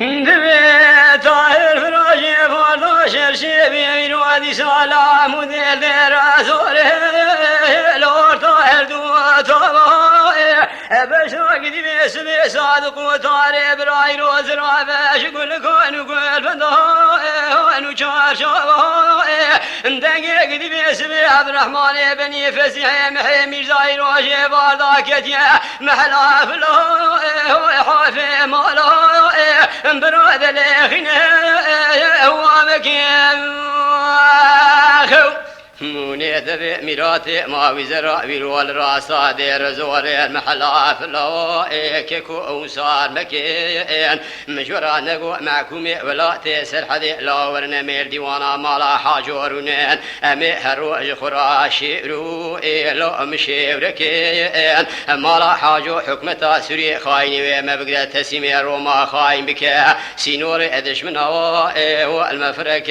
دبي طاهر فراجي فردا شرشي بيمين وادي سلام ودير دير أزوره لور طاهر دو طبايا بشرق دبي سبي صادق وطاري براي روز رابش قل كون وقل فندايا وانو شار شابايا دقيق دبي سبي عبد الرحمن بني فسيح محي ميرزاي روجي بارداكت يا محلا فلايا وحافي مالايا براد الأخنا هو مكان موني ذبي ميراتي ما وزراء بيرول راسا دير زور المحلا فلا كيكو صار مكان مجورا نقو معكم ولا تسر حدي لا ورنا مير ديوانا مالا حاجورونان امي هروج خراشي رو لا مشي وركان مالا حاجو حكمتا سوري خايني وما بقدر تسمي روما خاين بك سينور ادش من هو المفرك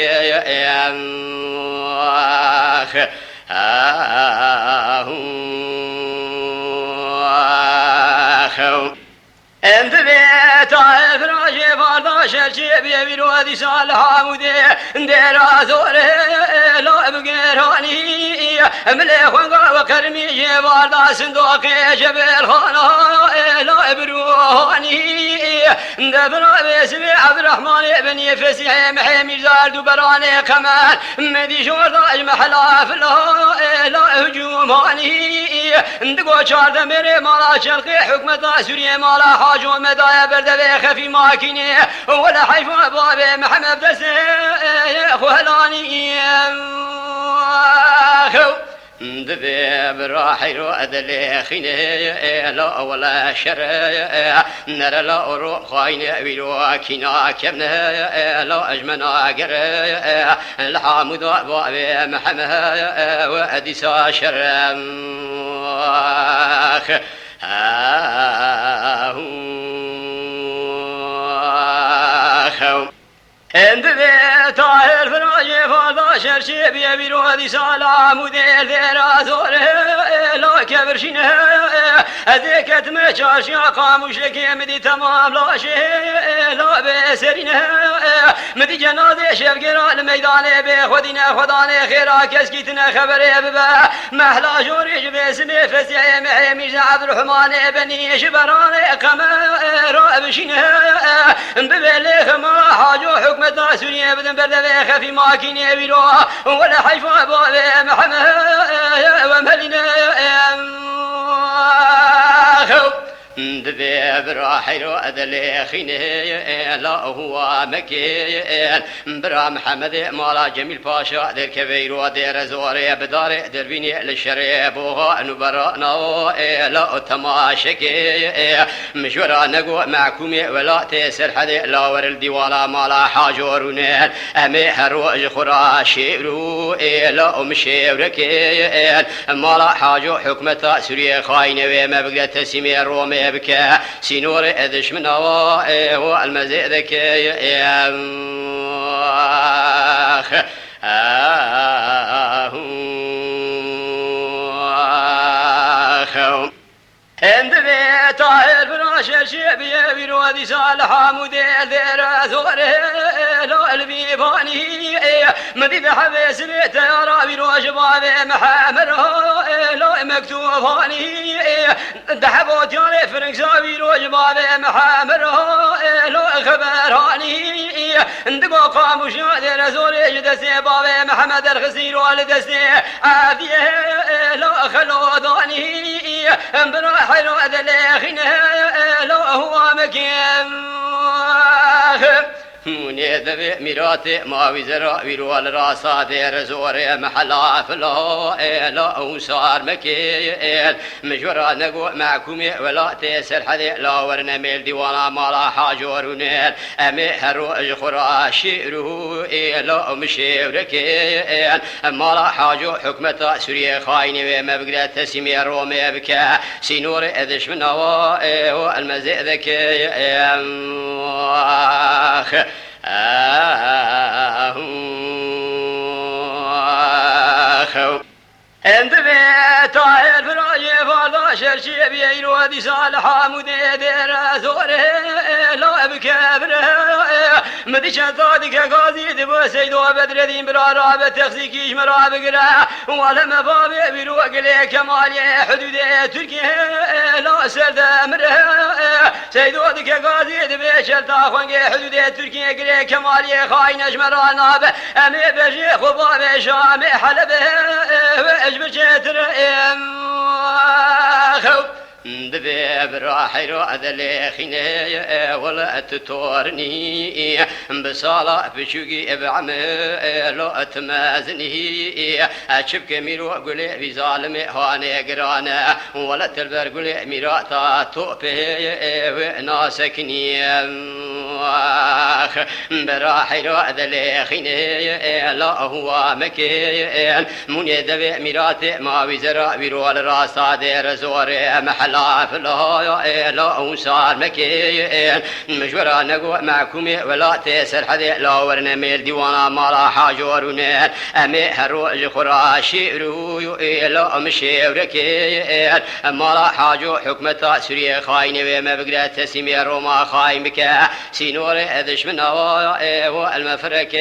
انت بيت عارف راجي فردا شرشي بيبين وادي صالحة مودي دير ازوره لا بقراني مليخ وكرمي جباردا صندوقي جبل خانا لا بروحاني دبنا باسمي عبد الرحمن بن فسيح محي ميرزار دبراني كمان مدي شوردا محلا لا هجوماني دقو شار دمري مالا شرقي حكمة سوريا مالا حاجو مدايا بردبي خفي ماكيني ولا حيف بابي محمد دسي خلاني دبي براحي رؤد لخيني لا ولا شرع نرى لا روح خاين ويلو كنا كمنا لا أجمنا قرع الحامد بابي محمد وأديسا شرع انت بيت طاهر فراجي فردا شرشي بيبين وادي سلام ودير دير ازوره لا كبرشينه هذيك تمشاشي قاموش لك مدي تمام لا شيء لا بسرينه مدي جنازه شفقرا الميدان بخدينا خداني خيرا كسكيتنا خبري ببا محلا جوريج باسمي فسيح محي ميرزا عبد الرحمن بني شبراني قمر بشينه ببليخ ما حاجو حكم سوريا بدن بردبي خفي ماكيني بيرو ولا حيفا بابي محمد ومهلنا دبي براحي رؤد لخيني لا هو مكين برا محمد مالا جميل باشا در كبير دير زوري بدار دربيني للشريب نبرانا لا تماشكي مشورا نقو معكم ولا تسر حد لا ور الديوالا مالا حاجورون امي هروج خراشي رو لا مشي وركي مالا حاجو حكمة سوريا خاين وما بقدر تسمي رومي بك سينور ادش من هو المزيدك يا انت بيت طاهر فراش شيبي بيبين وادي صالحة موديل دير ازوره لا البيباني مدي بحبس بيت يا رابي روش بابي محمد لا مكتوباني دحبوت يا فرنك سابي روش بابي محمد لا خبراني دقو قاموش دير ازوره دسي بابي محمد الخسير والدسي عاديه لا خلوداني براح الوعد لخينه لو هو مكان موني ذبي ميراتي ما وزراء بيرول راسا دير زوري محلا فلا لا صار مكين مجورا نقو معكم ولا تسر حدي لا ورنا ميل ديوانا مالا حاجورونين امي هروج خراشي رو لا مشي وركين مالا حاجو حكمة سوريا خايني وما بقدر تسمي رومي بك سينور ادش من هو المزيدك انت بيت طاهر فراجي فردا شرشي بيبين وادي صالحة مودي دير ازوره لا بكبره مدش صادق قاضي دبو سيدو بدر الدين برارابة تخزيكيش مرابق لا ولما بابي بيروق لي كمالي حدود تركيا لا سرد امره سيدو دك قاضي دبي شلتا خوانق حدود تركيا قلي كمالي خاين اجمراناب امي بجي خباب شام حلب اجبشتر دبي براحي رأذ لخيني ولا تطورني بصالة بشوقي بعمي لا تمازني أشبك ميرو قولي بظالمي هاني قرانا ولا تلبر قولي ميراتا توبي وناسكني براحي رأذ لخيني لا هو مكين من يدبي ميراتي ما وزراء بيرول راسا دير زوري محل لا لا وصار مكين مجورا نقوى معكم ولا تسر حدي لا ورنا ميل ديوانا مالا حاجورنا امي هروج خراشي رو لا مشي وركين مالا حاجو حكمة سوريا خاين وما بقدر تسمي روما خاين بك سينور ادش من والمفرك